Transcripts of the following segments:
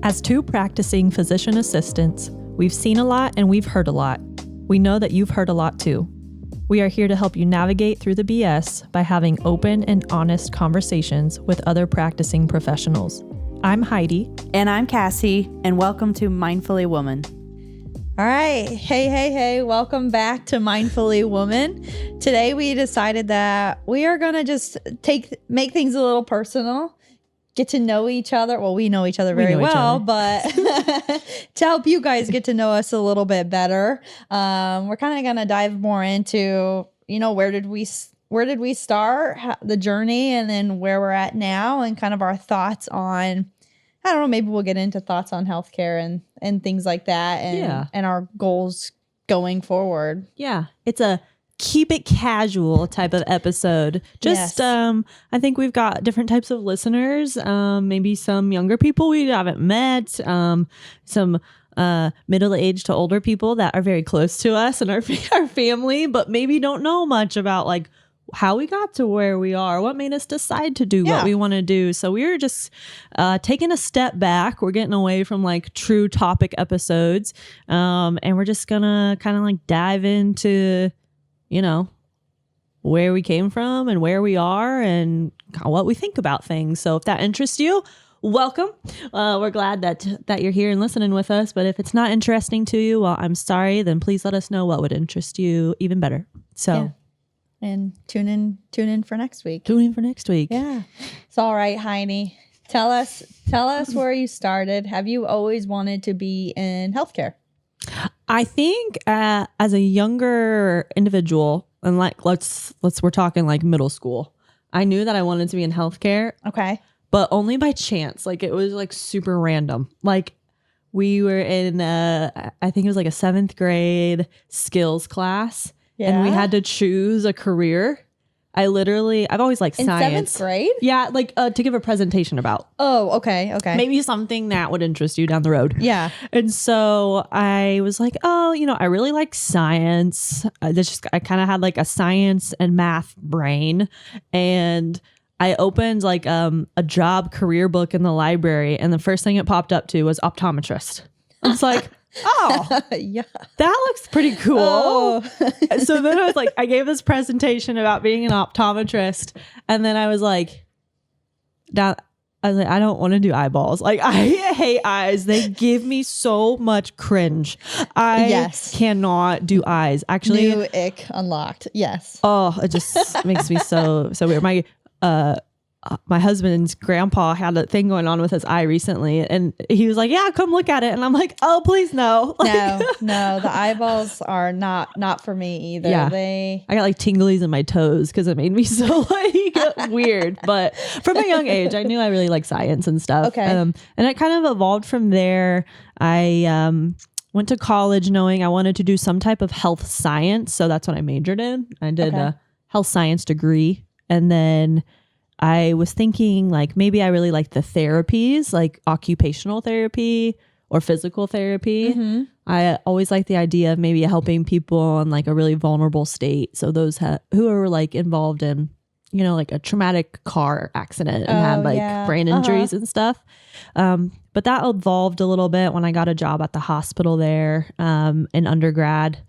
As two practicing physician assistants, we've seen a lot and we've heard a lot. We know that you've heard a lot too. We are here to help you navigate through the BS by having open and honest conversations with other practicing professionals. I'm Heidi. And I'm Cassie, and welcome to Mindfully Woman. All right. Hey. Welcome back to Mindfully Woman. Today we decided that we are going to just make things a little personal, get to know each other. Well, we know each other very well, but to help you guys get to know us a little bit better, we're kind of going to dive more into, where did we start the journey, and then where we're at now, and kind of our thoughts on, I don't know, maybe we'll get into thoughts on healthcare and things like that, and our goals going forward. Yeah, it's a keep it casual type of episode. Just, yes. I think we've got different types of listeners, maybe some younger people we haven't met, some middle-aged to older people that are very close to us and our family, but maybe don't know much about like how we got to where we are, what made us decide to do what we want to do. So we were just taking a step back. We're getting away from like true topic episodes, and we're just gonna kind of like dive into where we came from and where we are and what we think about things. So if that interests you, welcome. We're glad that you're here and listening with us. But if it's not interesting to you, well, I'm sorry. Then please let us know what would interest you even better. So. Yeah. And tune in for next week. Tune in for next week. Yeah. It's all right, Heidi. Tell us where you started. Have you always wanted to be in healthcare? I think as a younger individual, and like we're talking like middle school, I knew that I wanted to be in healthcare. Okay. But only by chance. Like it was like super random. Like we were in I think it was like a 7th grade skills class. Yeah. And we had to choose a career. I've always liked science. 7th grade? Yeah, like to give a presentation about. Oh, okay. Maybe something that would interest you down the road. Yeah. And so I was like, I really like science. I kind of had like a science and math brain. And I opened like a job career book in the library. And the first thing it popped up to was optometrist. I was like, oh, yeah, that looks pretty cool. Oh. So then I gave this presentation about being an optometrist. And then I was like, I don't want to do eyeballs. Like I hate eyes. They give me so much cringe. I cannot do eyes. Actually, new ick unlocked. Yes. Oh, it just makes me so weird. My husband's grandpa had a thing going on with his eye recently, and he was like, yeah, come look at it. And I'm like, oh, please no. No, the eyeballs are not for me either. Yeah. I got like tinglies in my toes because it made me so like weird. But from a young age, I knew I really liked science and stuff. Okay. And it kind of evolved from there. I went to college knowing I wanted to do some type of health science. So that's what I majored in. I did a health science degree. And then I was thinking like maybe I really like the therapies, like occupational therapy or physical therapy. Mm-hmm. I always like the idea of maybe helping people in like a really vulnerable state. So those who are like involved in, like a traumatic car accident and had like brain injuries and stuff. But that evolved a little bit when I got a job at the hospital there in undergrad.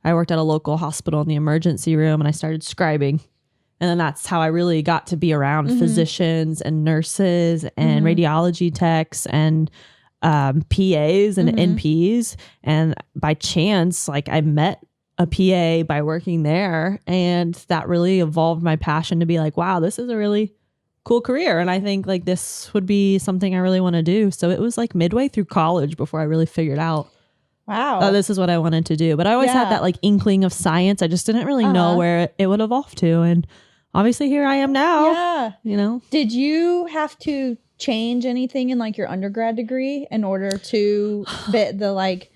I worked at a local hospital in the emergency room and I started scribing. And then that's how I really got to be around physicians and nurses and radiology techs and PAs and NPs. And by chance, like I met a PA by working there. And that really evolved my passion to be like, wow, this is a really cool career. And I think like this would be something I really want to do. So it was like midway through college before I really figured out, wow, this is what I wanted to do. But I always had that like inkling of science. I just didn't really know where it would evolve to. And obviously here I am now. Yeah. Did you have to change anything in like your undergrad degree in order to fit the like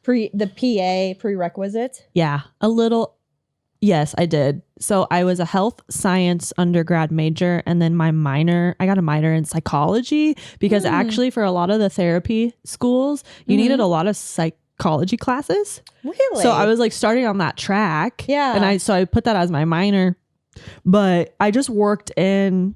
the PA prerequisites? Yeah, a little. Yes, I did. So I was a health science undergrad major, and then I got a minor in psychology because actually for a lot of the therapy schools, you needed a lot of psychology classes. Really? So I was like starting on that track. Yeah. And I put that as my minor. But I just worked in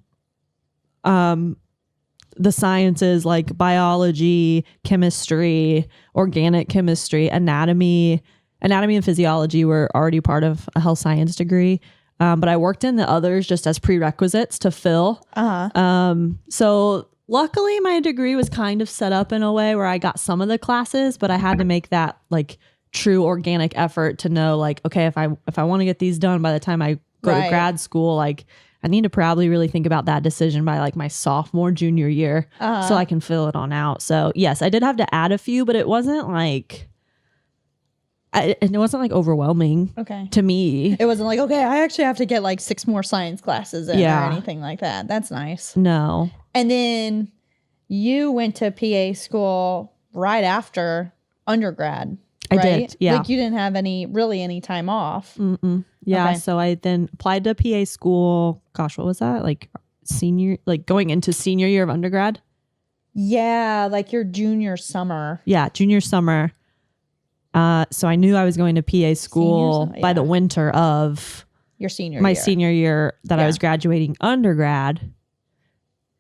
the sciences like biology, chemistry, organic chemistry, anatomy and physiology were already part of a health science degree. But I worked in the others just as prerequisites to fill. So luckily my degree was kind of set up in a way where I got some of the classes, but I had to make that like true organic effort to know like, okay, if I want to get these done by the time I go to grad school, like I need to probably really think about that decision by like my sophomore, junior year so I can fill it on out. So yes, I did have to add a few, but it wasn't like, it wasn't like overwhelming to me. It wasn't like, okay, I actually have to get like 6 more science classes in or anything like that. That's nice. No. And then you went to PA school right after undergrad. I did. Yeah. Like you didn't have any time off. Yeah. Okay. So I then applied to PA school. Gosh, what was that? Like going into senior year of undergrad? Yeah. Like your junior summer. Yeah. Junior summer. So I knew I was going to PA school by the winter of your senior my year. senior year that I was graduating undergrad,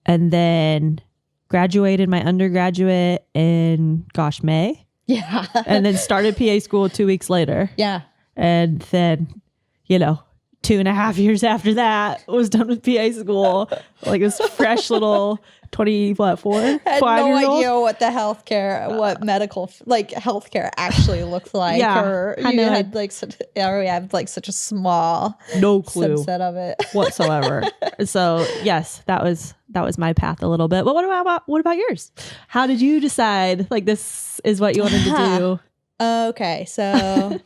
and then graduated my undergraduate in May. Yeah. And then started PA school 2 weeks later. Yeah. And then, 2.5 years after that was done with PA school. Like this fresh little 5-year-old. Idea what the healthcare actually looks like. Yeah, or I know. had like such a small subset of it whatsoever. So yes, that was my path a little bit. But what about yours? How did you decide like this is what you wanted to do? Okay, so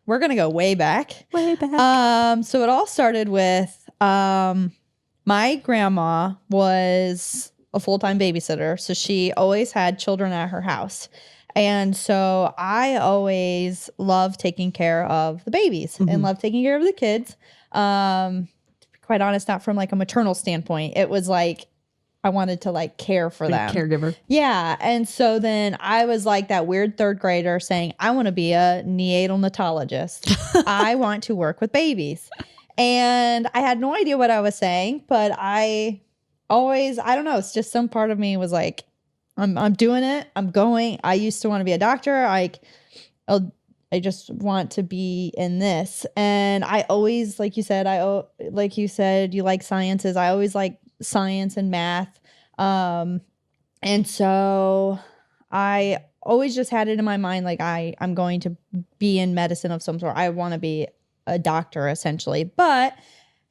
we're gonna go way back. So it all started with my grandma was a full-time babysitter, so she always had children at her house. And so I always loved taking care of the babies and loved taking care of the kids. To be quite honest, not from like a maternal standpoint. It was like I wanted to like care for them. Caregiver. Yeah. And so then I was like that weird 3rd grader saying, I want to be a neonatologist. I want to work with babies. And I had no idea what I was saying, but I don't know. It's just some part of me was like, I'm doing it. I'm going. I used to want to be a doctor. I just want to be in this. And I always, like you said, you like sciences. I always like science and math. And so I always just had it in my mind, like I'm going to be in medicine of some sort. I want to be a doctor essentially. But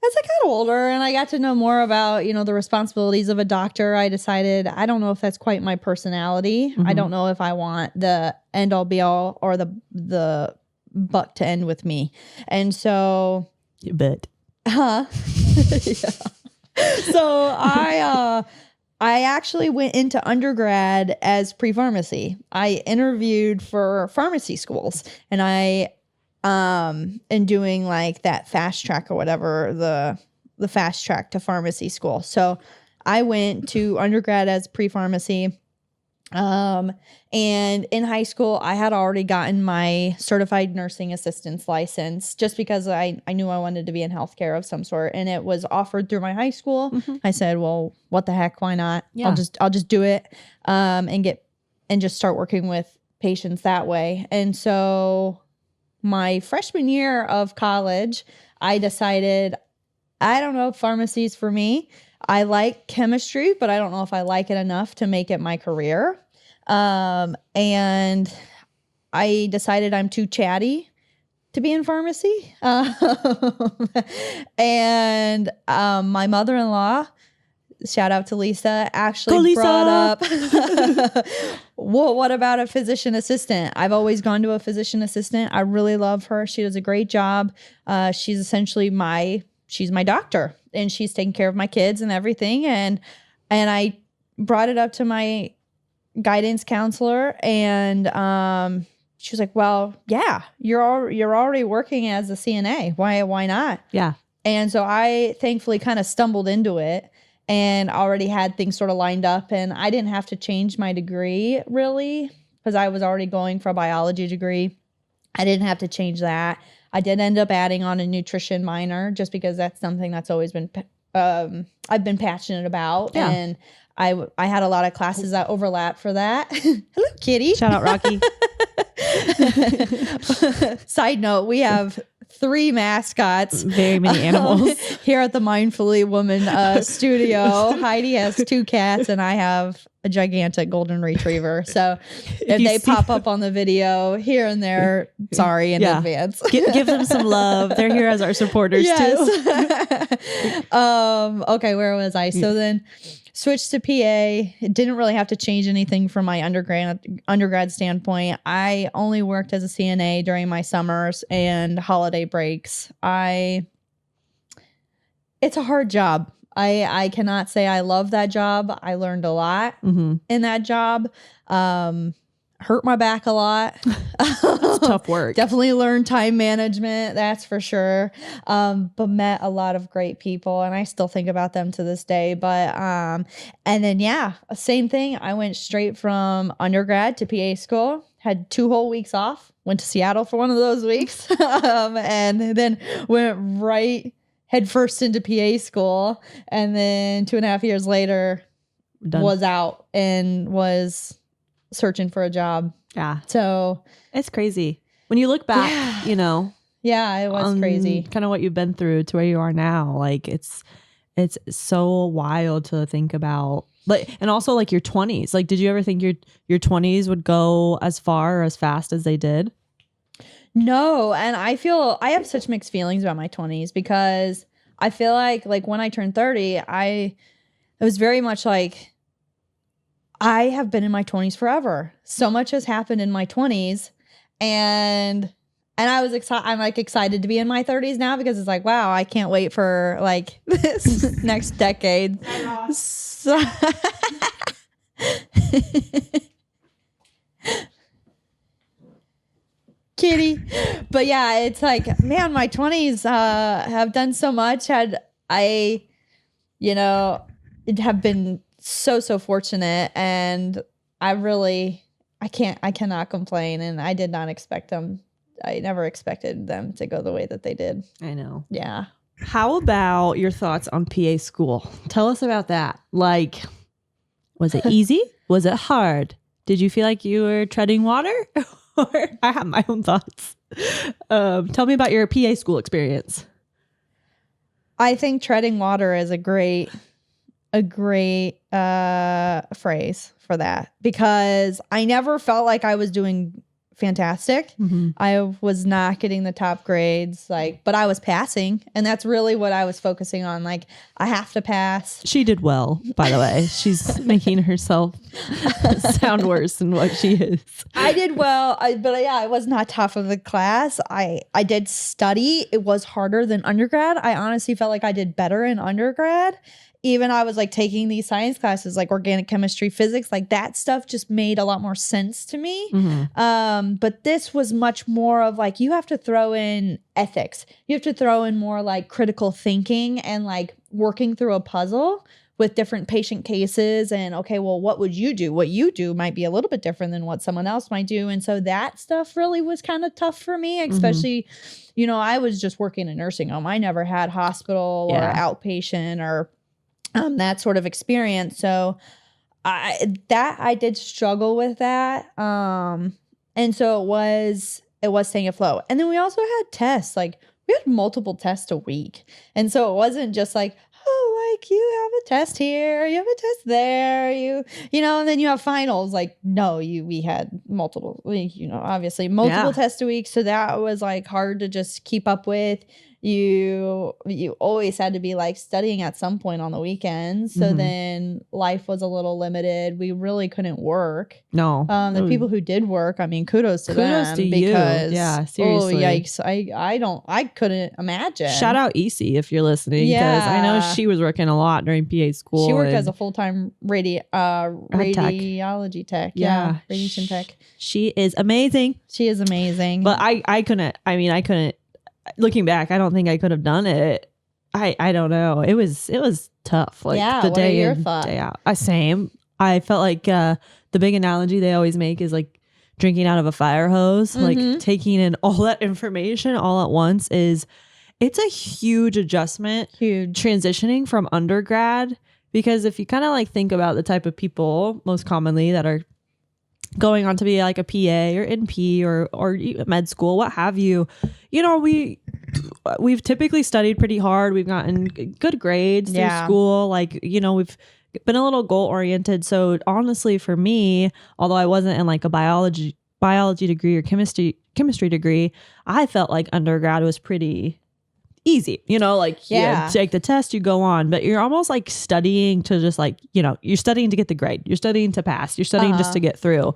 as I got older and I got to know more about, the responsibilities of a doctor, I decided I don't know if that's quite my personality. I don't know if I want the end all be all or the buck to end with me. And so, You bet. yeah. So I actually went into undergrad as pre-pharmacy. I interviewed for pharmacy schools, and I and doing like that fast track or whatever, the fast track to pharmacy school. So I went to undergrad as pre-pharmacy. And in high school, I had already gotten my certified nursing assistant's license just because I knew I wanted to be in healthcare of some sort, and it was offered through my high school. I said, well, what the heck? Why not? Yeah. I'll just do it, and just start working with patients that way. And so my freshman year of college, I decided, I don't know if pharmacy's for me. I like chemistry, but I don't know if I like it enough to make it my career. And I decided I'm too chatty to be in pharmacy. And my mother-in-law, shout out to Lisa, actually brought up, well, what about a physician assistant? I've always gone to a physician assistant. I really love her. She does a great job. She's essentially she's my doctor, and she's taking care of my kids and everything. And I brought it up to my guidance counselor, and she was like, well, yeah, you're already working as a CNA. Why not? Yeah. And so I thankfully kind of stumbled into it and already had things sort of lined up, and I didn't have to change my degree really because I was already going for a biology degree. I didn't have to change that. I did end up adding on a nutrition minor just because that's something that's always been I've been passionate about. Yeah. And I had a lot of classes that overlap for that. Hello, kitty. Shout out Rocky. Side note, we have 3 mascots. Very many animals. Here at the Mindfully Woman studio. Heidi has 2 cats and I have a gigantic golden retriever. So if they pop up on the video here and there, sorry in advance. Give them some love. They're here as our supporters too. Okay, where was I? So then switched to PA. It didn't really have to change anything from my undergrad standpoint. I only worked as a CNA during my summers and holiday breaks. It's a hard job. I cannot say I love that job. I learned a lot in that job. Hurt my back a lot. It's tough work. Definitely learned time management, that's for sure. But met a lot of great people and I still think about them to this day. But and then same thing. I went straight from undergrad to PA school, had 2 whole weeks off, went to Seattle for one of those weeks, and then went right head first into PA school. And then 2.5 years later was out and was searching for a job. Yeah. So it's crazy. When you look back, you know. Yeah, it was crazy. Kind of what you've been through to where you are now. Like it's so wild to think about. Like, and also like your 20s. Like, did you ever think your 20s would go as far or as fast as they did? No, and I have such mixed feelings about my 20s because I feel like when I turned 30, it was very much like I have been in my 20s forever. So much has happened in my 20s, and I was excited. I'm like excited to be in my 30s now because it's like, wow, I can't wait for like this next decade. So kitty. But yeah, it's like, man, my 20s have done so much. Have been so fortunate, and I cannot complain, and I did not expect them. I never expected them to go the way that they did. I know. Yeah. How about your thoughts on PA school? Tell us about that. Like, was it easy? Was it hard? Did you feel like you were treading water? Or I have my own thoughts. Tell me about your PA school experience. I think treading water is a great phrase for that, because I never felt like I was doing fantastic. I was not getting the top grades, but I was passing, and that's really what I was focusing on. Like, I have to pass. She did well, by the way. She's making herself sound worse than what she is. I did well, but I was not top of the class. I did study. It was harder than undergrad. I honestly felt like I did better in undergrad. Even I was like taking these science classes, like organic chemistry, physics, like that stuff just made a lot more sense to me. But this was much more of like, you have to throw in ethics. You have to throw in more like critical thinking and like working through a puzzle with different patient cases. And okay, well, what would you do? What you do might be a little bit different than what someone else might do. And so that stuff really was kind of tough for me, especially, I was just working in a nursing home. I never had hospital or outpatient or that sort of experience. So I did struggle with that. And so it was staying afloat. And then we also had tests. Like, we had multiple tests a week. And so it wasn't just like, oh, like you have a test here, you have a test there, and then you have finals. Like, no, we had multiple, obviously multiple tests a week. So that was like hard to just keep up with. You always had to be like studying at some point on the weekends. So then life was a little limited. We really couldn't work. No. The people who did work, I mean, kudos to them. To because, you. Yeah, seriously. Oh, yikes. I couldn't imagine. Shout out Isi if you're listening. Because I know she was working a lot during PA school. She worked as a full-time radiology tech. Yeah. Radiation tech. She is amazing. She is amazing. But I couldn't. Looking back, I don't think I could have done it. I don't know. It was tough. Like the what day are your in, thoughts? day out. Same. I felt like the big analogy they always make is like drinking out of a fire hose. Like taking in all that information all at once is it's a huge adjustment. Huge. Transitioning from undergrad, because if you kind of like think about the type of people most commonly that are going on to be like a PA or NP or med school, what have you, you know, we've typically studied pretty hard. We've gotten good grades through school. Like, you know, we've been a little goal oriented. So honestly, for me, although I wasn't in like a biology degree or chemistry degree, I felt like undergrad was pretty easy, you know, like you take the test, you go on, but you're almost like studying to just like, you know, you're studying to get the grade, you're studying to pass, you're studying just to get through.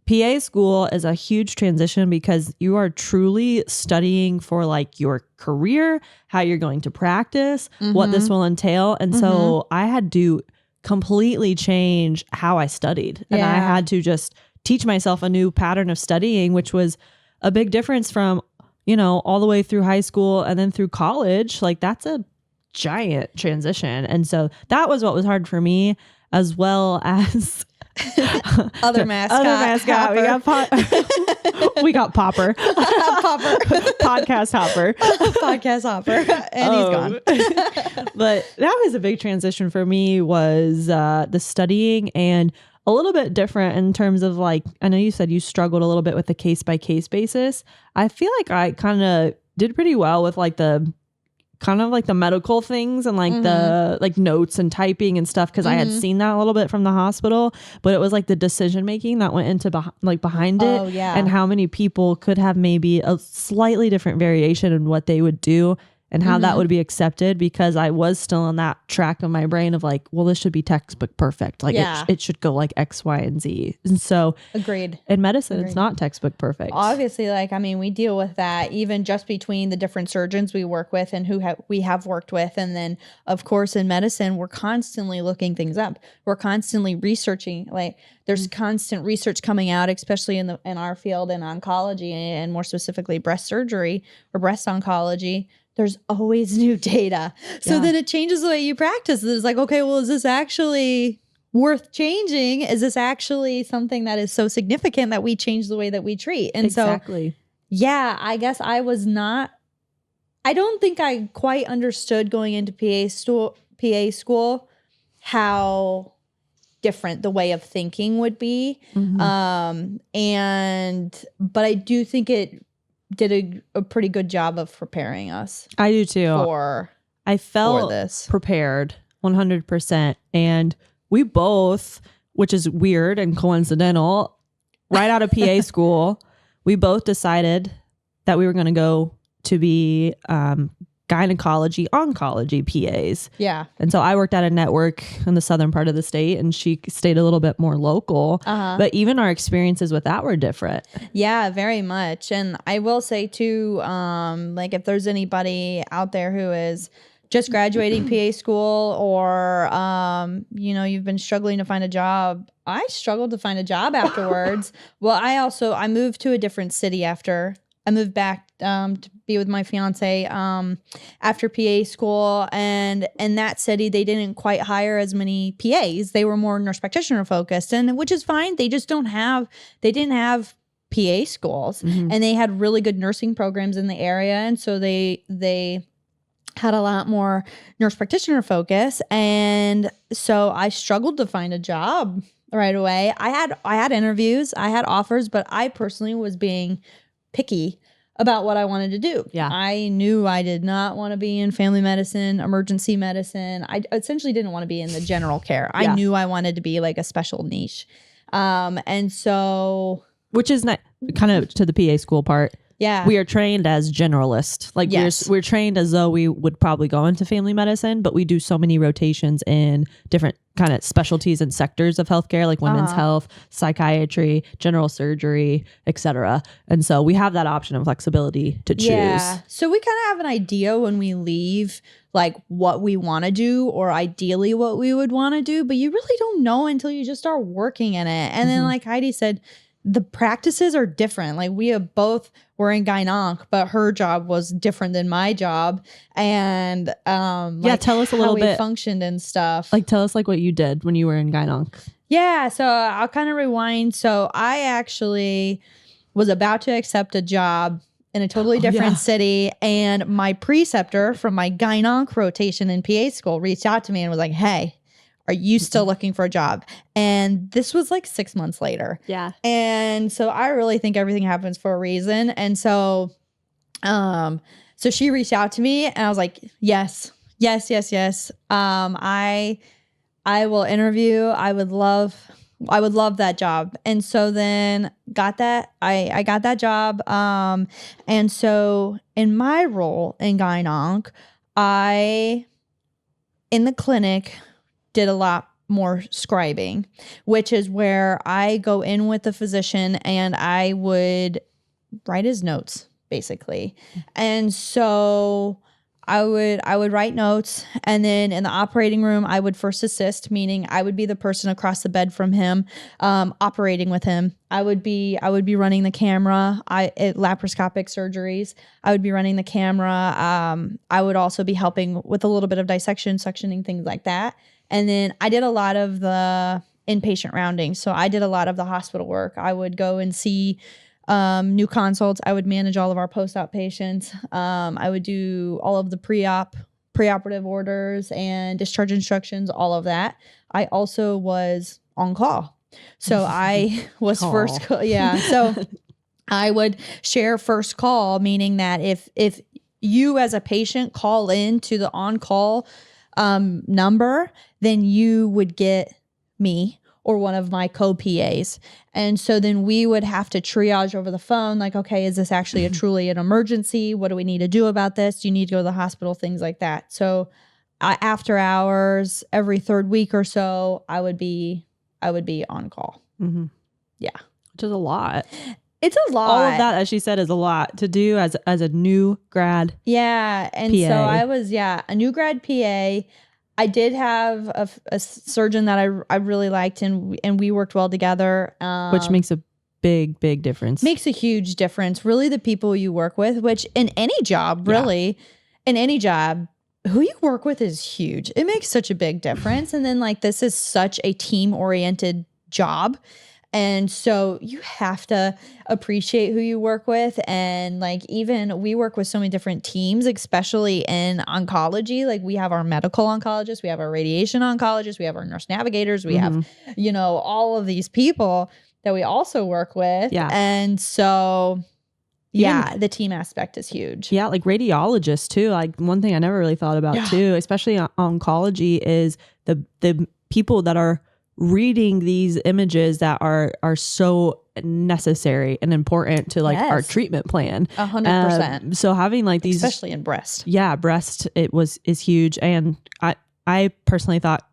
PA school is a huge transition because you are truly studying for like your career, how you're going to practice, what this will entail. And so I had to completely change how I studied, and I had to just teach myself a new pattern of studying, which was a big difference from, you know, all the way through high school and then through college. Like that's a giant transition. And so that was what was hard for me, as well as other mascot. We got Popper. Popper. Podcast Hopper. Podcast Hopper. And he's gone. But that was a big transition for me, was the studying, and a little bit different in terms of like, I know you said you struggled a little bit with the case by case basis. I feel like I kind of did pretty well with like the kind of like the medical things and like the like notes and typing and stuff, because I had seen that a little bit from the hospital, but it was like the decision making that went into behind it, and how many people could have maybe a slightly different variation in what they would do and how that would be accepted, because I was still on that track of my brain of like, well, this should be textbook perfect. Like it should go like X, Y, and Z. And so agreed. In medicine, it's not textbook perfect. Obviously, like, I mean, we deal with that even just between the different surgeons we work with and who we have worked with. And then of course in medicine, we're constantly looking things up. We're constantly researching, like there's constant research coming out, especially in our field in oncology, and more specifically breast surgery or breast oncology. There's always new data. So then it changes the way you practice. It's like, okay, well, is this actually worth changing? Is this actually something that is so significant that we change the way that we treat? And so, I guess I don't think I quite understood going into PA school how different the way of thinking would be. But I do think it did a pretty good job of preparing us. I do too. I felt prepared 100%. And we both, which is weird and coincidental, right out of PA school, we both decided that we were going to go to be gynecology, oncology PAs. Yeah. And so I worked at a network in the southern part of the state, and she stayed a little bit more local. But even our experiences with that were different. Yeah, very much. And I will say too, like if there's anybody out there who is just graduating PA school, or, you know, you've been struggling to find a job. I struggled to find a job afterwards. Well, I moved to a different city after I moved back to be with my fiance after PA school, and in that city they didn't quite hire as many PAs. They were more nurse practitioner focused, and which is fine. They just didn't have PA schools, and they had really good nursing programs in the area, and so they had a lot more nurse practitioner focus. And so I struggled to find a job right away. I had interviews, I had offers, but I personally was being picky about what I wanted to do. Yeah. I knew I did not want to be in family medicine, emergency medicine. I essentially didn't want to be in the general care. I knew I wanted to be like a special niche. And so, which is not kind of to the PA school part. Yeah. We are trained as generalists. Like we're trained as though we would probably go into family medicine, but we do so many rotations in different kind of specialties and sectors of healthcare, like women's health, psychiatry, general surgery, etc. And so we have that option and flexibility to choose. Yeah. So we kind of have an idea when we leave, like what we want to do, or ideally what we would want to do, but you really don't know until you just start working in it. And then like Heidi said, the practices are different. Like we both were in gyn-onc, but her job was different than my job. And tell us a little bit how we functioned and stuff. Like tell us like what you did when you were in gyn-onc. Yeah, so I'll kind of rewind. So I actually was about to accept a job in a totally different yeah. city. And my preceptor from my gyn-onc rotation in PA school reached out to me and was like, hey, are you still looking for a job? And this was like 6 months later. Yeah. And so I really think everything happens for a reason. And so, so she reached out to me and I was like, yes. I will interview. I would love that job. And so then got that. I got that job. And so in my role in gyn-onc, I, in the clinic, did a lot more scribing, which is where I go in with the physician and I would write his notes basically. And so I would write notes, and then in the operating room, I would first assist, meaning I would be the person across the bed from him, operating with him. I would be running the camera. At laparoscopic surgeries, I would be running the camera. I would also be helping with a little bit of dissection, suctioning, things like that. And then I did a lot of the inpatient rounding. So I did a lot of the hospital work. I would go and see new consults. I would manage all of our post-op patients. I would do all of the preoperative orders and discharge instructions, all of that. I also was on call. So I was first call. Yeah. So I would share first call, meaning that if you as a patient call in to the on-call number, then you would get me or one of my co-PAs. And so then we would have to triage over the phone, like, okay, is this actually truly an emergency? What do we need to do about this? Do you need to go to the hospital? Things like that. So after hours, every third week or so, I would be on call. Mm-hmm. Yeah. Which is a lot. It's a lot. All of that, as she said, is a lot to do as a new grad. Yeah. And PA. so I was, a new grad PA. I did have a surgeon that I really liked, and we worked well together. Which makes a big difference. Makes a huge difference. Really, the people you work with, which in any job, really, in any job, who you work with is huge. It makes such a big difference. And then like this is such a team-oriented job. And so you have to appreciate who you work with. And like, even we work with so many different teams, especially in oncology. Like we have our medical oncologists, we have our radiation oncologists, we have our nurse navigators, we have, all of these people that we also work with. Yeah. And so the team aspect is huge. Yeah. Like radiologists too. Like one thing I never really thought about too, especially oncology, is the people that are reading these images that are so necessary and important to like our treatment plan. 100%. So having like these, especially in breast. Yeah, breast is huge. And I personally thought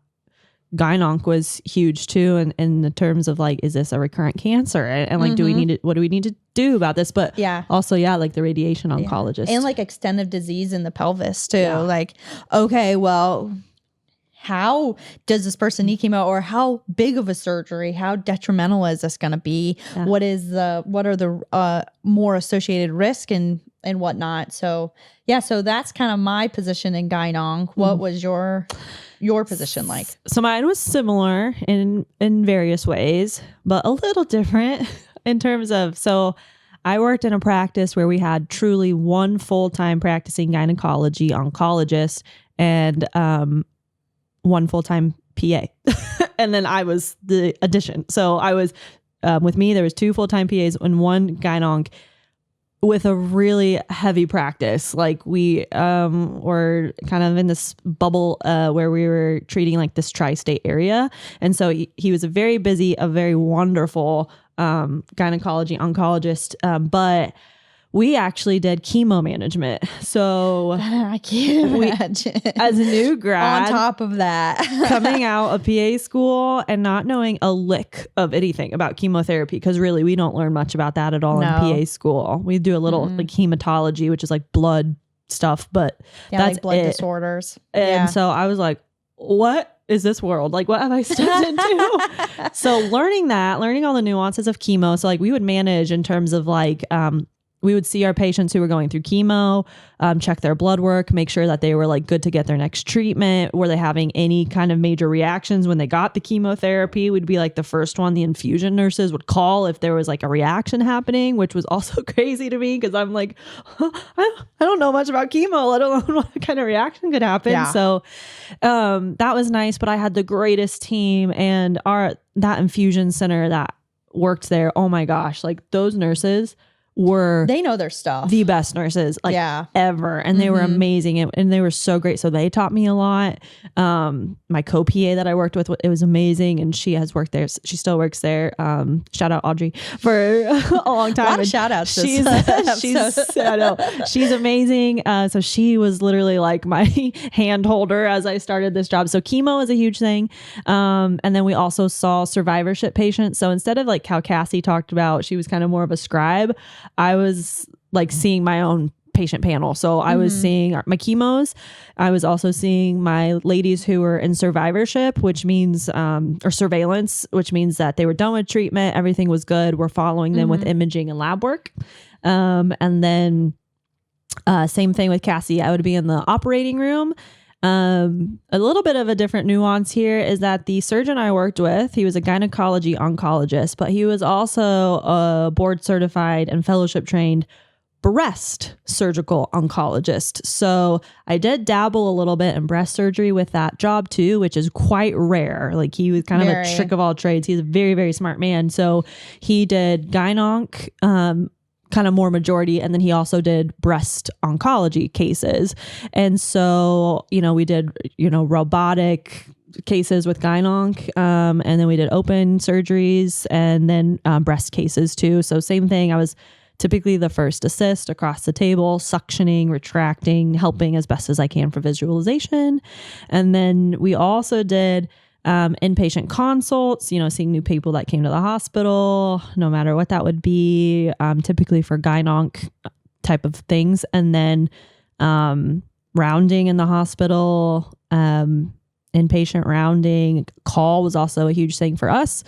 gyn-onc was huge too, and in the terms of like, is this a recurrent cancer? And like, what do we need to do about this? But also, like the radiation oncologist. And like extensive disease in the pelvis too. Yeah. Like, okay, well, how does this person need chemo, or how big of a surgery? How detrimental is this going to be? Yeah. What are the more associated risk and whatnot? So so that's kind of my position in gyn-onc. What was your position like? So mine was similar in various ways, but a little different in terms of, so I worked in a practice where we had truly one full-time practicing gynecology oncologist and one full-time PA. And then I was the addition. So I was, with me, there was two full-time PAs and one gyn-onc with a really heavy practice. Like we were kind of in this bubble where we were treating like this tri-state area. And so he was a very busy, a very wonderful gynecology oncologist. But we actually did chemo management. So I can't imagine. As a new grad, on top of that, coming out of PA school and not knowing a lick of anything about chemotherapy, because really we don't learn much about that at all in PA school. We do a little like hematology, which is like blood stuff, but that's like blood disorders. And so I was like, what is this world? Like, what have I stepped into? So learning all the nuances of chemo. So like we would manage in terms of like, we would see our patients who were going through chemo, check their blood work, make sure that they were like good to get their next treatment. Were they having any kind of major reactions when they got the chemotherapy? We'd be like the first one the infusion nurses would call if there was like a reaction happening, which was also crazy to me because I'm like, I don't know much about chemo, let alone what kind of reaction could happen. Yeah. So that was nice, but I had the greatest team, and that infusion center that worked there, oh my gosh, like those nurses were They know their stuff. the best nurses like ever, and they were amazing, and they were so great. So they taught me a lot. My co-PA that I worked with, it was amazing, and she has worked there. She still works there. Shout out Audrey for a long time. A lot of shout outs. She's I know, she's amazing. So she was literally like my hand holder as I started this job. So chemo is a huge thing. And then we also saw survivorship patients. So instead of like how Cassie talked about, she was kind of more of a scribe, I was like seeing my own patient panel. So I was seeing my chemos. I was also seeing my ladies who were in survivorship, which means, or surveillance, which means that they were done with treatment. Everything was good. We're following them with imaging and lab work. And then same thing with Cassie. I would be in the operating room. A little bit of a different nuance here is that the surgeon I worked with, he was a gynecology oncologist, but he was also a board certified and fellowship trained breast surgical oncologist. So I did dabble a little bit in breast surgery with that job too, which is quite rare. Like he was kind of a trick of all trades. He's a very, very smart man. So he did gyn-onc, kind of more majority. And then he also did breast oncology cases. And so, we did, robotic cases with gyn-onc, and then we did open surgeries and then breast cases too. So same thing. I was typically the first assist across the table, suctioning, retracting, helping as best as I can for visualization. And then we also did inpatient consults, seeing new people that came to the hospital, no matter what that would be, typically for gyn-onc type of things. And then rounding in the hospital, inpatient rounding. Call was also a huge thing for us,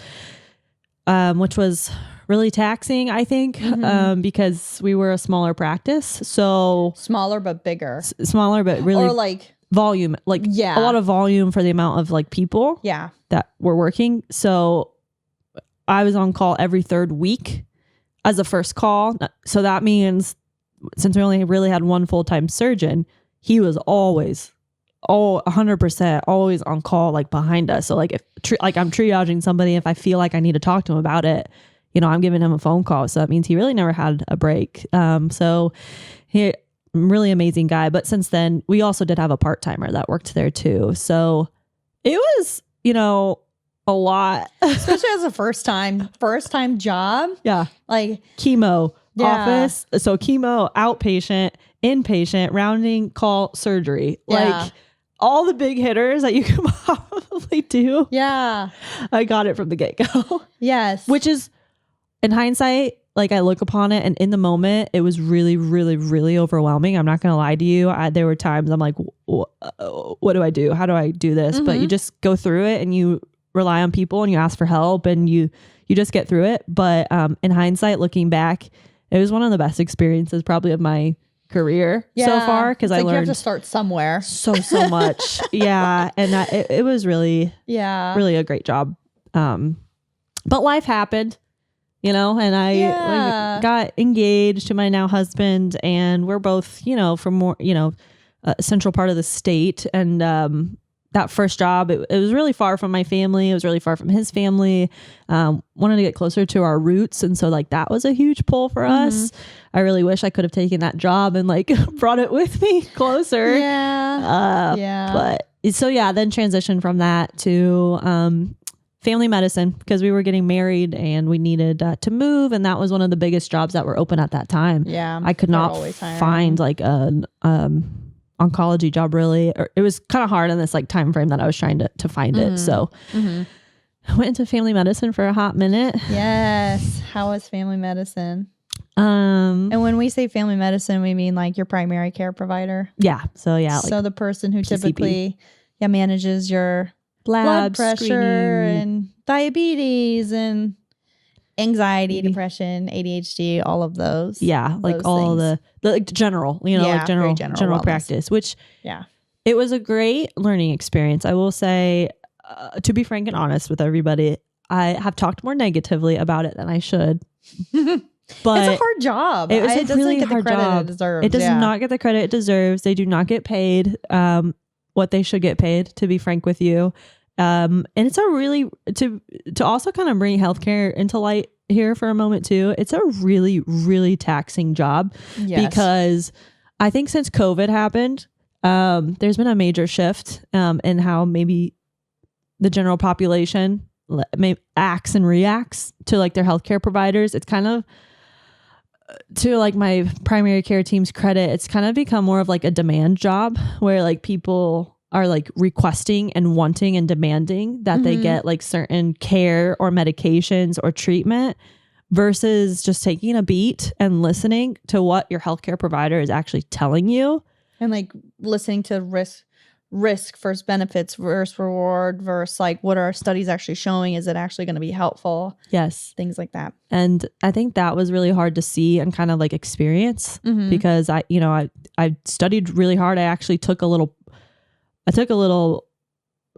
which was really taxing, I think, because we were a smaller practice. So smaller but bigger. Smaller but really... Or like... volume, like a lot of volume for the amount of like people that were working. So I was on call every third week as a first call. So that means since we only really had one full-time surgeon, he was always 100% always on call, like behind us. So like if I'm triaging somebody, if I feel like I need to talk to him about it, I'm giving him a phone call. So that means he really never had a break. So he really amazing guy. But since then, we also did have a part-timer that worked there too. So it was, a lot. Especially as a first time job. Yeah. Like chemo, office. So chemo, outpatient, inpatient, rounding, call, surgery. Yeah. Like all the big hitters that you can probably do. Yeah. I got it from the get-go. Yes. Which is, in hindsight, like I look upon it and in the moment, it was really, really, really overwhelming. I'm not going to lie to you. There were times I'm like, what do I do? How do I do this? But you just go through it and you rely on people and you ask for help and you just get through it. But in hindsight, looking back, it was one of the best experiences probably of my career so far. Cause I learned you have to start somewhere. So much. Yeah. And it was really, really a great job. But life happened. And I got engaged to my now husband, and we're both, from more, a central part of the state. And that first job, it was really far from my family. It was really far from his family. Wanted to get closer to our roots. And so like that was a huge pull for us. I really wish I could have taken that job and like brought it with me closer. But so then transitioned from that to family medicine, because we were getting married and we needed to move, and that was one of the biggest jobs that were open at that time. I could not find like an oncology job really, or it was kind of hard in this like time frame that I was trying to find it. So I went into family medicine for a hot minute. Yes. How was family medicine? And when we say family medicine, we mean like your primary care provider. So like so the person who PCP. typically manages your blood pressure and diabetes and anxiety, depression, ADHD, all of those. Yeah, like those all things. the like general, you know, Yeah, like very general wellness. practice, which Yeah. it was a great learning experience. I will say, to be frank and honest with everybody, I have talked more negatively about it than I should. But it's a hard job. It was a doesn't really get the hard credit job. it deserves. It does not get the credit it deserves. They do not get paid what they should get paid, to be frank with you. And it's a really, to also kind of bring healthcare into light here for a moment too. It's a really, really taxing job because I think since COVID happened, there's been a major shift in how maybe the general population acts and reacts to like their healthcare providers. It's kind of, to like my primary care team's credit, it's kind of become more of like a demand job where like people are like requesting and wanting and demanding that they get like certain care or medications or treatment versus just taking a beat and listening to what your healthcare provider is actually telling you. And like listening to risk versus benefits versus reward versus like what are studies actually showing? Is it actually going to be helpful? Yes. Things like that. And I think that was really hard to see and kind of like experience because I studied really hard. I actually took a little,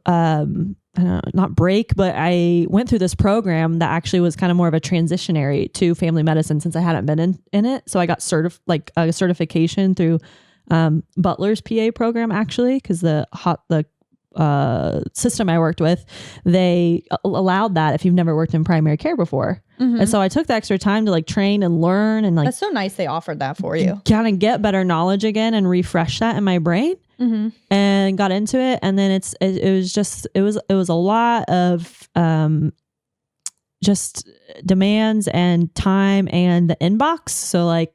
I don't know, not break, but I went through this program that actually was kind of more of a transitionary to family medicine since I hadn't been in it. So I got a certification through Butler's PA program, actually, because the system I worked with, they allowed that if you've never worked in primary care before. And so I took the extra time to like train and learn and like, that's so nice they offered that for you. Kind of get better knowledge again and refresh that in my brain. And got into it. And then it was a lot of just demands and time and the inbox. So like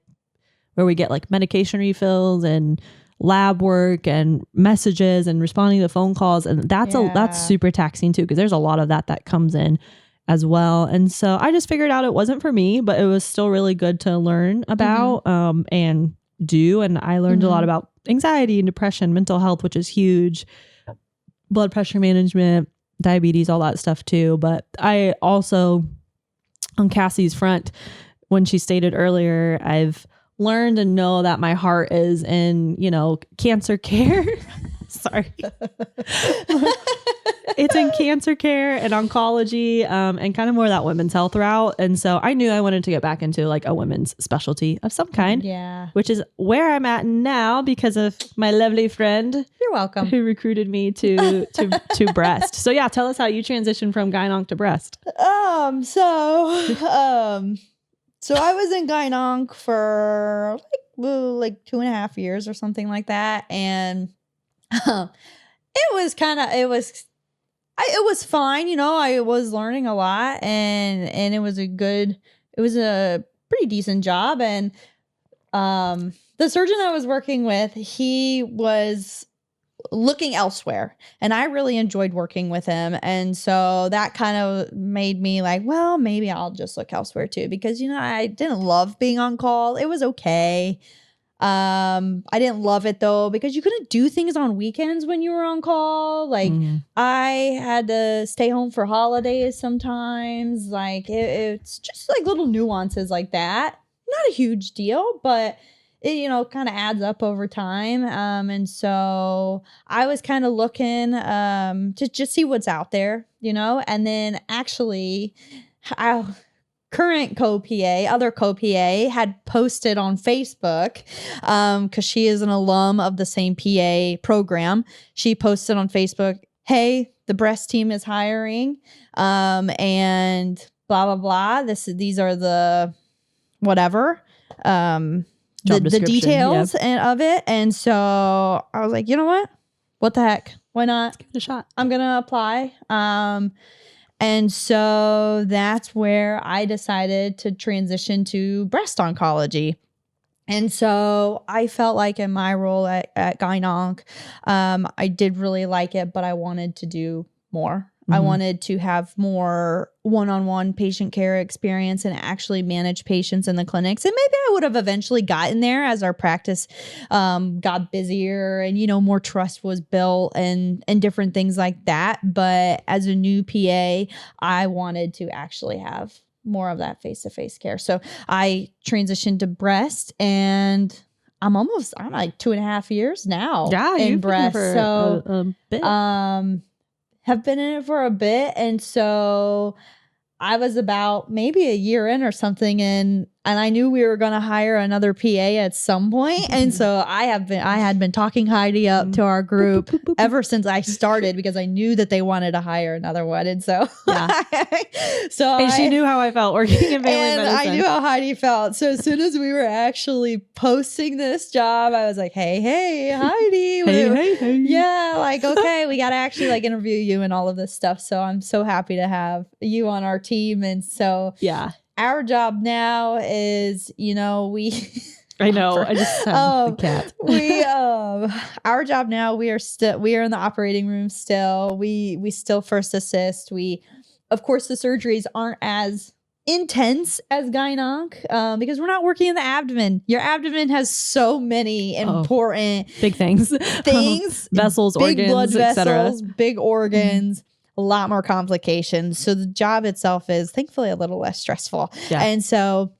where we get like medication refills and lab work and messages and responding to phone calls. And that's super taxing too, because there's a lot of that comes in as well. And so I just figured out it wasn't for me, but it was still really good to learn about and do. And I learned a lot about anxiety and depression, mental health, which is huge, blood pressure management, diabetes, all that stuff too. But I also, on Cassie's front, when she stated earlier, I've learned and know that my heart is in, cancer care. Sorry. It's in cancer care and oncology and kind of more that women's health route. And so I knew I wanted to get back into like a women's specialty of some kind. Yeah. Which is where I'm at now because of my lovely friend. You're welcome. Who recruited me to breast. So yeah, tell us how you transitioned from gyn-onc to breast. So I was in gyn-onc for like 2.5 years or something like that. And it was fine. I was learning a lot and it was a pretty decent job. And the surgeon I was working with, he was looking elsewhere and I really enjoyed working with him. And so that kind of made me like, well, maybe I'll just look elsewhere too, because, I didn't love being on call. It was okay. I didn't love it though, because you couldn't do things on weekends when you were on call. Like I had to stay home for holidays sometimes. Like it's just like little nuances like that. Not a huge deal, but it, kind of adds up over time. And so I was kind of looking to just see what's out there, and then actually our current other co-PA had posted on Facebook because she is an alum of the same PA program. She posted on Facebook, hey, the breast team is hiring and blah, blah, blah. These are the whatever. The details of it. And so I was like, you know what the heck? Why not? Let's give it a shot. I'm going to apply. And so that's where I decided to transition to breast oncology. And so I felt like in my role at gyn-onc, I did really like it, but I wanted to do more. I wanted to have more one-on-one patient care experience and actually manage patients in the clinics. And maybe I would have eventually gotten there as our practice got busier and, more trust was built and different things like that. But as a new PA, I wanted to actually have more of that face-to-face care. So I transitioned to breast, and I'm like 2.5 years now in breast. So a bit. have been in it for a bit. And so I was about maybe a year in or something, and I knew we were going to hire another PA at some point. And so I had been talking Heidi up to our group ever since I started, because I knew that they wanted to hire another one. And so, she knew how I felt working in family medicine. I knew how Heidi felt. So as soon as we were actually posting this job, I was like, hey, Heidi. Hey. Yeah. Like, okay, we got to actually like interview you and all of this stuff. So I'm so happy to have you on our team. And so, our job now is, we I know. I just sound the cat. Our job now, we are in the operating room still. We still first assist. Of course, the surgeries aren't as intense as gynonc, because we're not working in the abdomen. Your abdomen has so many important big things, vessels, big organs, blood vessels, etc. big organs. A lot more complications. So the job itself is thankfully a little less stressful. Yeah. And so,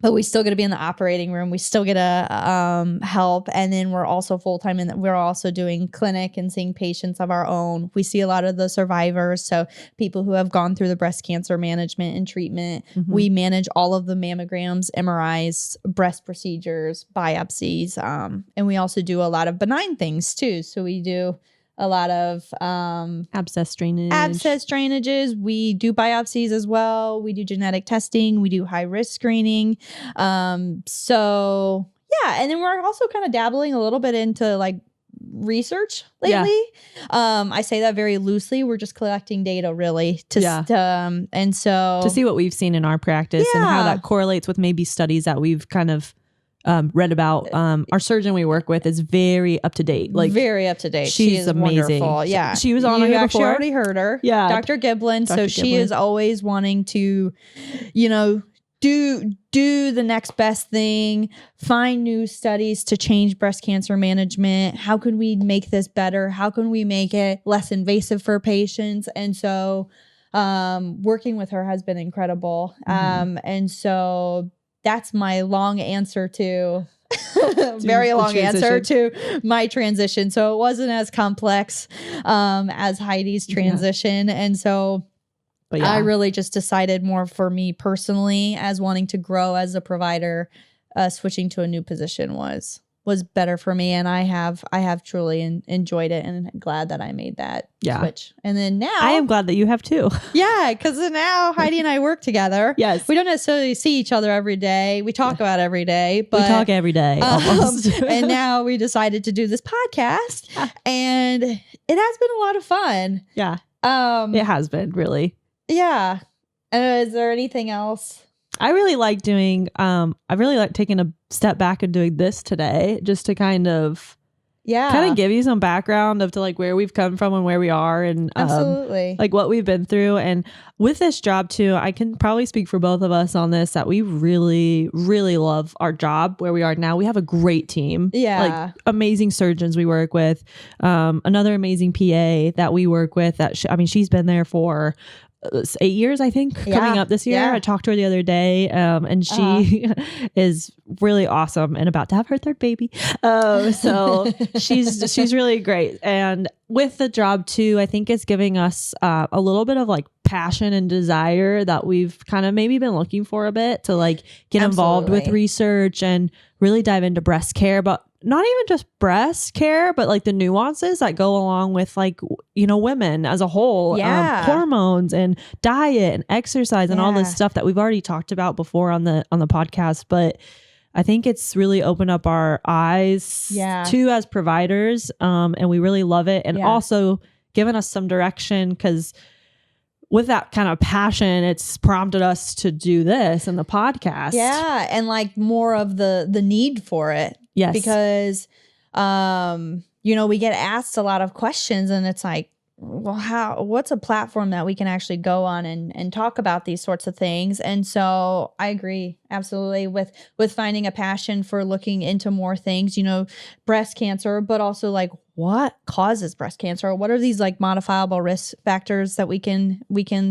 but we still get to be in the operating room. We still get to help. And then we're also full-time we're also doing clinic and seeing patients of our own. We see a lot of the survivors. So people who have gone through the breast cancer management and treatment. We manage all of the mammograms, MRIs, breast procedures, biopsies. And we also do a lot of benign things too. So we do a lot of abscess drainages. We do biopsies as well. We do genetic testing. We do high risk screening. So yeah, and then we're also kind of dabbling a little bit into like research lately. I say that very loosely. We're just collecting data really and so to see what we've seen in our practice and how that correlates with maybe studies that we've kind of read about. Our surgeon we work with is very up to date. Like very up to date. She's amazing. Wonderful. Yeah, she was on here actually before. Already heard her. Yeah, Dr. Giblin. So she is always wanting to, do the next best thing. Find new studies to change breast cancer management. How can we make this better? How can we make it less invasive for patients? And so, working with her has been incredible. And so. That's my long answer to very long answer to my transition. So it wasn't as complex as Heidi's transition. And so I really just decided more for me personally as wanting to grow as a provider, switching to a new position was better for me. And I have truly enjoyed it and glad that I made that switch. And then now I am glad that you have too. Yeah. Cause now Heidi and I work together. Yes. We don't necessarily see each other every day. We talk about every day, but we talk every day. Almost. And now we decided to do this podcast and it has been a lot of fun. Yeah. It has been really. Yeah. Is there anything else? I really like taking a step back and doing this today just to kind of give you some background of to like where we've come from and where we are and absolutely like what we've been through. And with this job too, I can probably speak for both of us on this, that we really, really love our job where we are now. We have a great team. Yeah. Like amazing surgeons we work with. Another amazing PA that we work with that she's been there for 8 years, I think, coming up this year. I talked to her the other day, and she is really awesome and about to have her third baby. So she's really great. And with the job too, I think it's giving us a little bit of like passion and desire that we've kind of maybe been looking for a bit to like get involved with research and really dive into breast care, but not even just breast care, but like the nuances that go along with like, women as a whole, hormones and diet and exercise and all this stuff that we've already talked about before on the podcast. But I think it's really opened up our eyes too as providers. And we really love it. And also given us some direction, because with that kind of passion, it's prompted us to do this in the podcast. Yeah. And like more of the need for it. Yes. Because, we get asked a lot of questions and it's like, what's a platform that we can actually go on and talk about these sorts of things. And so I agree absolutely with finding a passion for looking into more things, breast cancer, but also like what causes breast cancer? What are these like modifiable risk factors that we can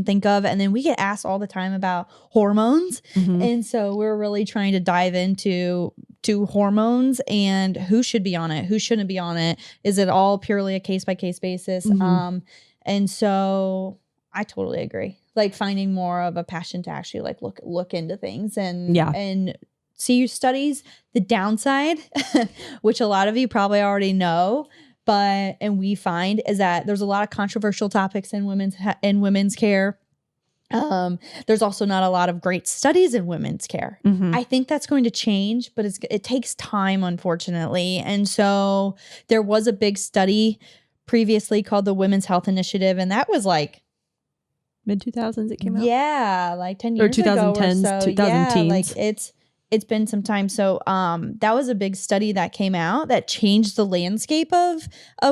think of? And then we get asked all the time about hormones. Mm-hmm. And so we're really trying to dive into hormones and who should be on it, who shouldn't be on it. Is it all purely a case by case basis? Mm-hmm. And so I totally agree. Like finding more of a passion to actually like look into things and see studies. The downside, which a lot of you probably already know, and we find is that there's a lot of controversial topics in women's care. There's also not a lot of great studies in women's care. Mm-hmm. I think that's going to change, but it takes time, unfortunately. And so there was a big study previously called the Women's Health Initiative, and that was like mid-2000s it came out. Yeah, like 10 years ago or 2010s, so. 2010s. Yeah, like it's been some time. So that was a big study that came out that changed the landscape of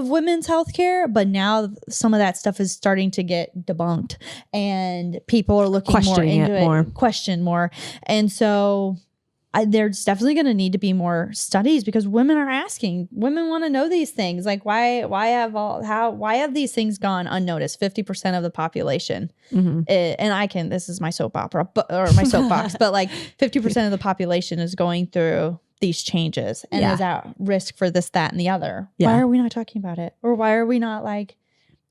women's healthcare. But now some of that stuff is starting to get debunked and people are looking more into it, question more. And so there's definitely going to need to be more studies because women want to know these things. Like why have these things gone unnoticed? 50% of the population. Mm-hmm. And this is my soap opera, my soapbox, but like 50% of the population is going through these changes and is at risk for this, that, and the other. Yeah. Why are we not talking about it? Or why are we not like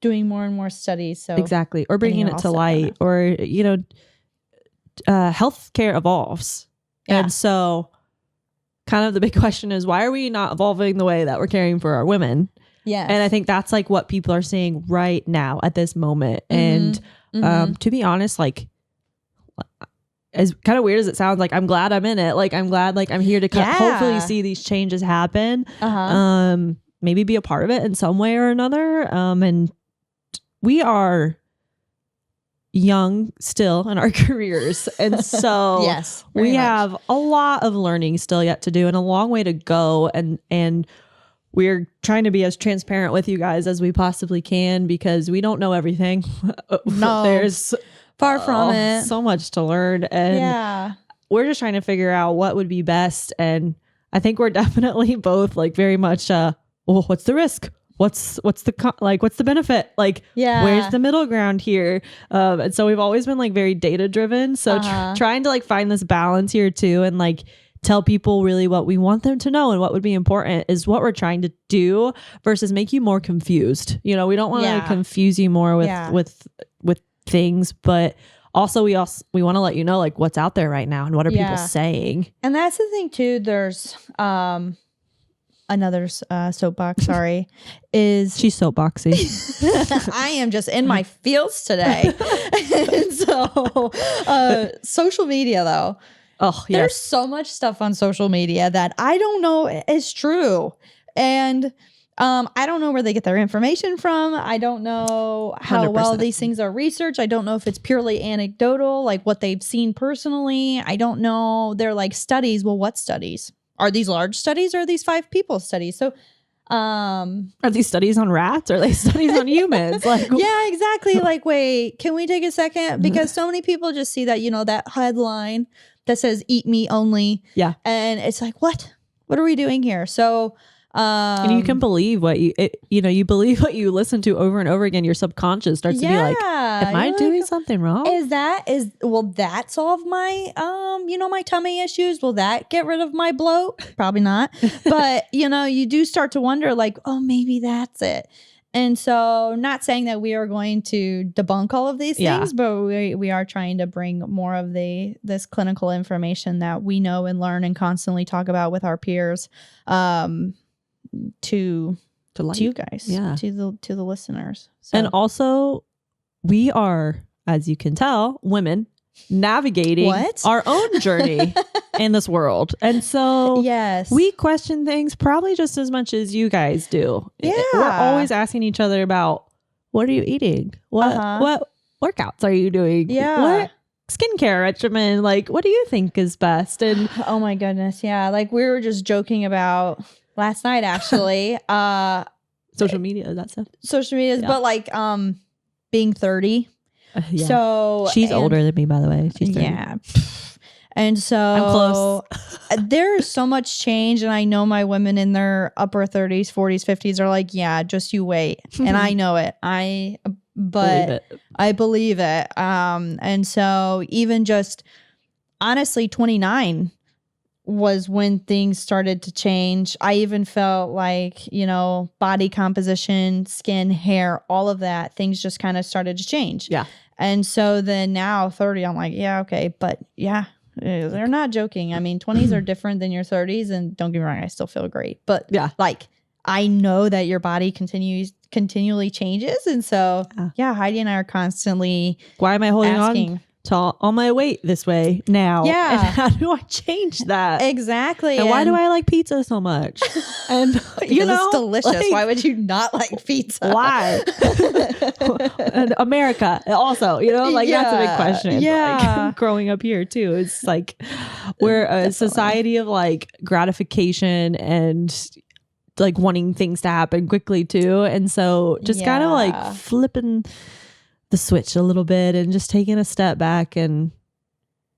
doing more and more studies? So exactly. Or bringing it to light or, healthcare evolves. Yeah. And so kind of the big question is, why are we not evolving the way that we're caring for our women? Yeah. And I think that's like what people are saying right now at this moment. Mm-hmm. And to be honest, like as kind of weird as it sounds, like I'm glad I'm in it. Like I'm glad like I'm here to hopefully see these changes happen. Maybe be a part of it in some way or another. And we are young still in our careers, and so yes, we have a lot of learning still yet to do and a long way to go, and we're trying to be as transparent with you guys as we possibly can because we don't know everything. No, there's far from it, so much to learn, and we're just trying to figure out what would be best. And I think we're definitely both like very much well, what's the risk? What's the benefit? Like, where's the middle ground here? And so we've always been like very data driven. So trying to like find this balance here too, and like tell people really what we want them to know and what would be important is what we're trying to do versus make you more confused. We don't want to confuse you more with things, but also we want to let you know like what's out there right now and what are people saying. And that's the thing too. There's another soapbox, sorry, is she's soapboxy. I am just in my feels today. And so social media though. Oh, yes. There's so much stuff on social media that I don't know is true. And I don't know where they get their information from. I don't know how 100%. well these things are researched. I don't know if it's purely anecdotal, like what they've seen personally. I don't know. They're like studies. Well, what studies? Are these large studies or are these 5 people studies? So are these studies on rats? Or are they studies on humans? Like, yeah, exactly. Like, wait, can we take a second? Because so many people just see that, that headline that says eat meat only. Yeah. And it's like, what are we doing here? So and you can believe what you believe what you listen to over and over again. Your subconscious starts to be like, am I doing something wrong? Will that solve my my tummy issues? Will that get rid of my bloat? Probably not. But you do start to wonder like, oh, maybe that's it. And so not saying that we are going to debunk all of these things, but we are trying to bring more of this clinical information that we know and learn and constantly talk about with our peers to you guys, to the listeners. So. And also we are, as you can tell, women navigating our own journey in this world. And so we question things probably just as much as you guys do. Yeah. We're always asking each other about, what are you eating? What workouts are you doing? Yeah. What skincare regimen? Like, what do you think is best? And oh my goodness. Yeah. Like we were just joking about last night, actually, social media, that stuff. social media, Yeah. but like being 30. Yeah. So She's older than me, by the way. She's 30. Yeah. And so I'm close. There's so much change. And I know my women in their upper 30s, 40s, 50s are like, yeah, just you wait. And I know it. I believe it. And so even just honestly, 29 was when things started to change. I even felt like, body composition, skin, hair, all of that, things just kind of started to change. Yeah. And so then now 30, I'm like, yeah, okay. But yeah, they're not joking. I mean, 20s are different than your 30s. And don't get me wrong, I still feel great. But yeah, like, I know that your body continually changes. And so, yeah, Heidi and I are constantly why am I holding asking on to all my weight this way now? Yeah. And how do I change that? Exactly. And why do I like pizza so much? And it's delicious. like, why would you not like pizza? Why? And America also, that's a big question. Yeah. Like, growing up here too, it's like we're a society of like gratification and like wanting things to happen quickly too. And so just kind of like flipping the switch a little bit and just taking a step back and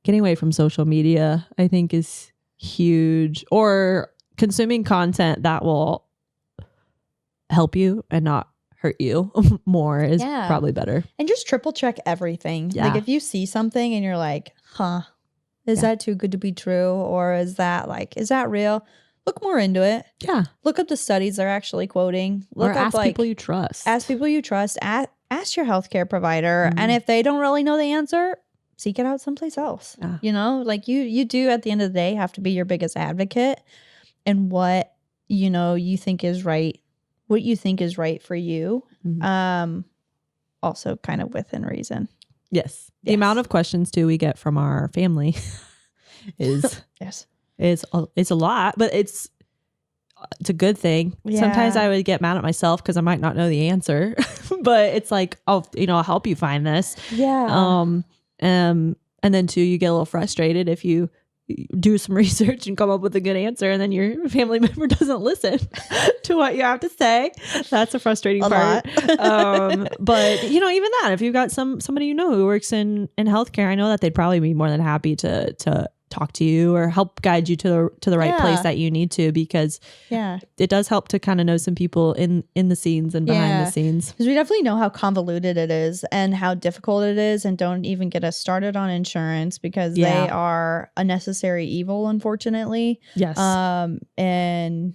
getting away from social media, I think is huge. Or consuming content that will help you and not hurt you more is probably better. And just triple check everything. Yeah. Like if you see something and you're like, is that too good to be true? Or is that real? Look more into it. Yeah. Look up the studies they're actually quoting. Look or up ask people you trust. Ask people you trust. Ask your healthcare provider. Mm-hmm. And if they don't really know the answer, seek it out someplace else. Yeah. Like you do at the end of the day have to be your biggest advocate in what, you think is right. What you think is right for you. Mm-hmm. Also kind of within reason. Yes. The amount of questions too we get from our family is it's a lot, but it's a good thing. Yeah. Sometimes I would get mad at myself because I might not know the answer, but it's like, I'll help you find this. Yeah. And then too, you get a little frustrated if you do some research and come up with a good answer and then your family member doesn't listen to what you have to say. That's a frustrating part. But even that, if you've got somebody who works in healthcare, I know that they'd probably be more than happy to talk to you or help guide you to the right place that you need to, because it does help to kind of know some people in the scenes and behind the scenes. Because we definitely know how convoluted it is and how difficult it is, and don't even get us started on insurance because they are a necessary evil, unfortunately. Yes. And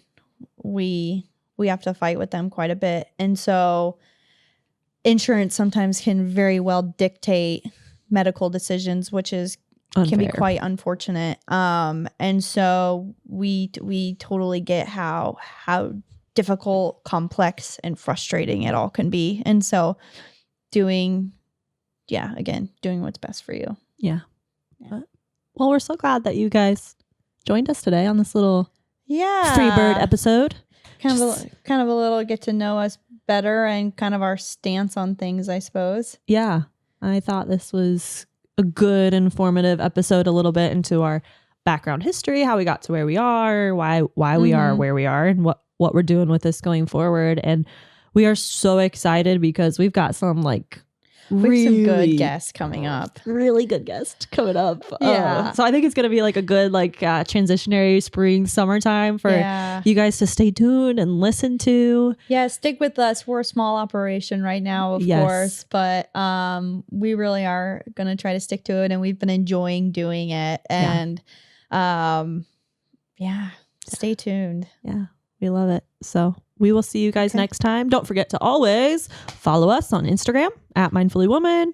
we have to fight with them quite a bit. And so insurance sometimes can very well dictate medical decisions, which is can be quite unfortunate. And so we totally get how difficult, complex, and frustrating it all can be. And so doing what's best for you. Yeah. Well, we're so glad that you guys joined us today on this little free bird episode. Kind of a little get to know us better and kind of our stance on things, I suppose. Yeah. I thought this was a good informative episode, a little bit into our background history, how we got to where we are, why we are where we are, and what we're doing with this going forward. And we are so excited because we've got some some good guests coming up. Really good guests coming up. Yeah. So I think it's going to be like a good transitionary spring, summertime for you guys to stay tuned and listen to. Yeah, stick with us. We're a small operation right now, of course, but we really are going to try to stick to it, and we've been enjoying doing it. And stay tuned. Yeah, we love it. So we will see you guys next time. Don't forget to always follow us on Instagram at Mindfully Woman.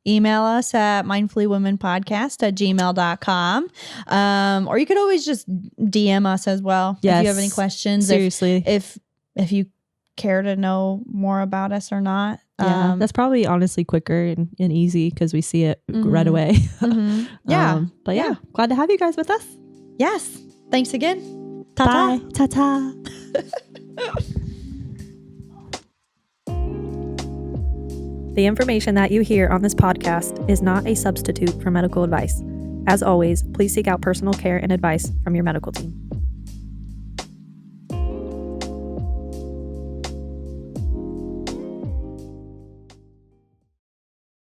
Email us at mindfullywomanpodcast@gmail.com. Or you could always just DM us as well if you have any questions. Seriously. If you care to know more about us or not. Yeah, that's probably honestly quicker and easy because we see it right away. Mm-hmm. Yeah. But glad to have you guys with us. Yes. Thanks again. Ta-ta. Bye. Ta-ta. The information that you hear on this podcast is not a substitute for medical advice. As always, please seek out personal care and advice from your medical team.